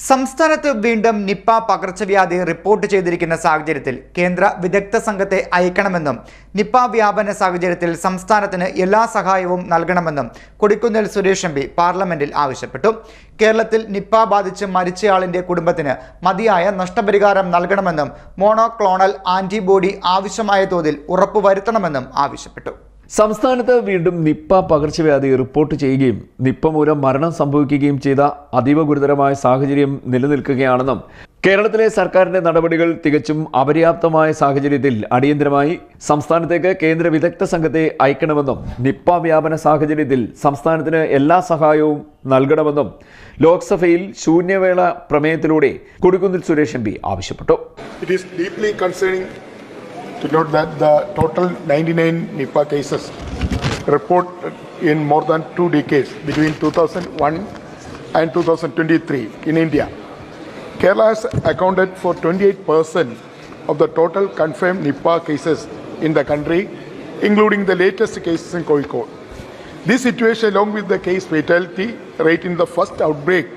സംസ്ഥാനത്ത് വീണ്ടും നിപ്പ പകർച്ചവ്യാധി റിപ്പോർട്ട് ചെയ്തിരിക്കുന്ന സാഹചര്യത്തിൽ കേന്ദ്ര വിദഗ്ധ സംഘത്തെ അയക്കണമെന്നും നിപ്പ വ്യാപന സാഹചര്യത്തിൽ സംസ്ഥാനത്തിന് എല്ലാ സഹായവും നൽകണമെന്നും കൊടിക്കുന്നിൽ സുരേഷ് എം.പി. പാർലമെന്റിൽ ആവശ്യപ്പെട്ടു. കേരളത്തിൽ നിപ്പ ബാധിച്ച് മരിച്ചയാളിന്റെ കുടുംബത്തിന് മതിയായ നഷ്ടപരിഹാരം നൽകണമെന്നും മോണോക്ലോണൽ ആന്റിബോഡി ആവശ്യമായ തോതിൽ ഉറപ്പുവരുത്തണമെന്നും ആവശ്യപ്പെട്ടു. സംസ്ഥാനത്ത് വീണ്ടും നിപ്പ പകർച്ചവ്യാധി റിപ്പോർട്ട് ചെയ്യുകയും നിപ്പ മൂലം മരണം സംഭവിക്കുകയും ചെയ്ത അതീവ ഗുരുതരമായ സാഹചര്യം നിലനിൽക്കുകയാണെന്നും കേരളത്തിലെ സർക്കാരിന്റെ നടപടികൾ തികച്ചും അപര്യാപ്തമായ സാഹചര്യത്തിൽ അടിയന്തരമായി സംസ്ഥാനത്തേക്ക് കേന്ദ്ര വിദഗ്ധ സംഘത്തെ അയക്കണമെന്നും നിപ്പ വ്യാപന സാഹചര്യത്തിൽ സംസ്ഥാനത്തിന് എല്ലാ സഹായവും നൽകണമെന്നും ലോക്സഭയിൽ ശൂന്യവേള പ്രമേയത്തിലൂടെ കൊടിക്കുന്നിൽ സുരേഷ് എം.പി. ആവശ്യപ്പെട്ടു. To note that the total 99 Nipah cases reported in more than 2 decades between 2001 and 2023 in India. Kerala has accounted for 28% of the total confirmed Nipah cases in the country, including the latest cases in Kozhikode. This situation, along with the case fatality rate in the first outbreak,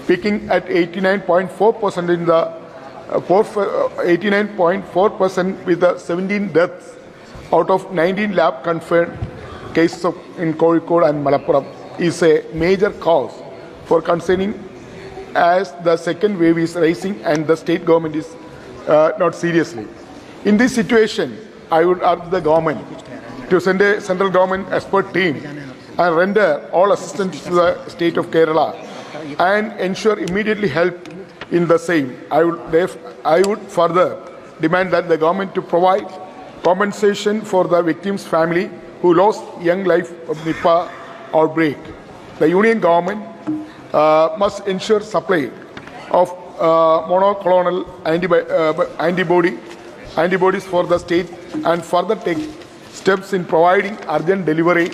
peaking at 89.4% in the 89.4% with the 17 deaths out of 19 lab confirmed cases in Kozhikode and Malappuram, is a major cause for concerning, as the second wave is rising and the state government is not seriously. In this situation, I would urge the government to send a central government expert team and render all assistance to the state of Kerala and ensure immediately help in the same. I would further demand that the government to provide compensation for the victim's family who lost young life of Nipah outbreak. The union government must ensure supply of monoclonal antibodies for the state and further take steps in providing urgent delivery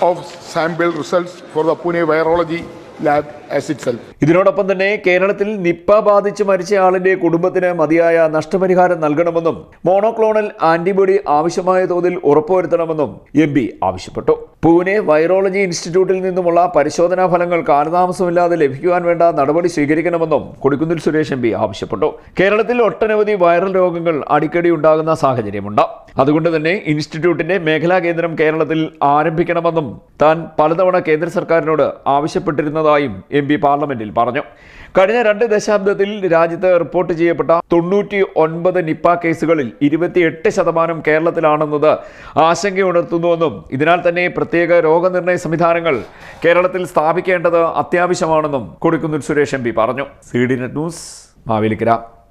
of sample results for the Pune Virology Lab as itself. ഇതിനോടൊപ്പം തന്നെ കേരളത്തിൽ Nipah ബാധിച്ച് മരിച്ചയാളിന്റെ കുടുംബത്തിന് മതിയായ നഷ്ടപരിഹാരം നൽകണമെന്നും monoclonal antibody ആവശ്യമായ തോതിൽ ഉറപ്പുവരുത്തണമെന്നും എം.പി. ആവശ്യപ്പെട്ടു. പൂനെ വൈറോളജി ഇൻസ്റ്റിറ്റ്യൂട്ടിൽ നിന്നുമുള്ള പരിശോധനാ ഫലങ്ങൾ കാലതാമസമില്ലാതെ ലഭിക്കുവാൻ വേണ്ട നടപടി സ്വീകരിക്കണമെന്നും കൊടിക്കുന്നിൽ സുരേഷ് എം.പി. ആവശ്യപ്പെട്ടു. കേരളത്തിൽ ഒട്ടനവധി വൈറൽ രോഗങ്ങൾ അടിക്കടി ഉണ്ടാകുന്ന സാഹചര്യമുണ്ട്. അതുകൊണ്ട് തന്നെ ഇൻസ്റ്റിറ്റ്യൂട്ടിന്റെ മേഖലാ കേന്ദ്രം കേരളത്തിൽ ആരംഭിക്കണമെന്നും താൻ പലതവണ കേന്ദ്ര സർക്കാരിനോട് ആവശ്യപ്പെട്ടിരുന്നതായും എം.പി. പാർലമെന്റിൽ പറഞ്ഞു. കഴിഞ്ഞ 2 ദശാബ്ദത്തിൽ രാജ്യത്ത് റിപ്പോർട്ട് ചെയ്യപ്പെട്ട 99 നിപ്പ കേസുകളിൽ 28% കേരളത്തിലാണെന്നത് ആശങ്കയുണർത്തുന്നുവെന്നും ഇതിനാൽ തന്നെ പ്രത്യേക രോഗനിർണയ സംവിധാനങ്ങൾ കേരളത്തിൽ സ്ഥാപിക്കേണ്ടത് അത്യാവശ്യമാണെന്നും കൊടിക്കുന്നിൽ സുരേഷ് എം.പി. പറഞ്ഞു. CDNet news, Mavelikkara.